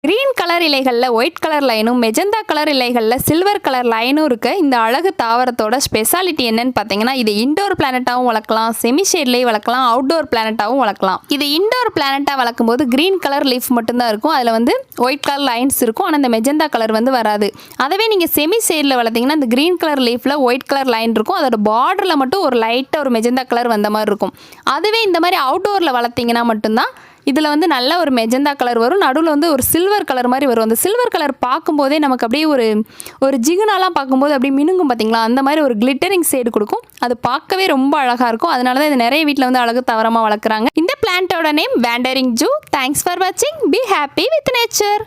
Green colour இலைகளில் white colour லைனும் magenta colour இலைகளில் சில்வர் கலர் லைனும் இருக்க இந்த அழகு தாவரத்தோட ஸ்பெஷாலிட்டி என்னன்னு பார்த்தீங்கன்னா, இது இண்டோர் பிளானட்டாகவும் வளர்க்கலாம், செமி ஷேட்லேயே வளர்க்கலாம், அவுட்டோர் பிளானட்டாகவும் வளர்க்கலாம். இது இண்டோர் பிளானட்டாக வளர்க்கும் போது கிரீன் கலர் லீஃப் மட்டும்தான் இருக்கும். அதில் வந்து ஒயிட் கலர் லைன்ஸ் இருக்கும். ஆனால் இந்த மெஜந்தா கலர் வந்து வராது. அதுவே நீங்கள் செமி ஷேடில் வளர்த்தீங்கன்னா இந்த கிரீன் கலர் லீஃபில் ஒயிட் கலர் லைன் இருக்கும். அதோட பார்டரில் மட்டும் ஒரு லைட்டாக ஒரு மெஜந்தா கலர் வந்த மாதிரி இருக்கும். அதுவே இந்த மாதிரி அவுட்டோரில் வளர்த்திங்கன்னா மட்டும்தான் இதில் வந்து நல்ல ஒரு மெஜந்தா கலர் வரும். நடுவில் வந்து ஒரு சில்வர் கலர் மாதிரி வரும். அந்த சில்வர் கலர் பார்க்கும்போதே நமக்கு அப்படியே ஒரு ஜிகுனாலாம் பார்க்கும்போது அப்படியே மினுங்கும் பார்த்தீங்களா, அந்த மாதிரி ஒரு கிளிட்டரிங் ஷேடு கொடுக்கும். அது பார்க்கவே ரொம்ப அழகாக இருக்கும். அதனால தான் இது நிறைய வீட்டில் வந்து அழகு தாவரமாக வளர்க்குறாங்க. இந்த பிளான்ட்டோட name wandering Jew. Thanks for வாட்சிங். Be happy with nature.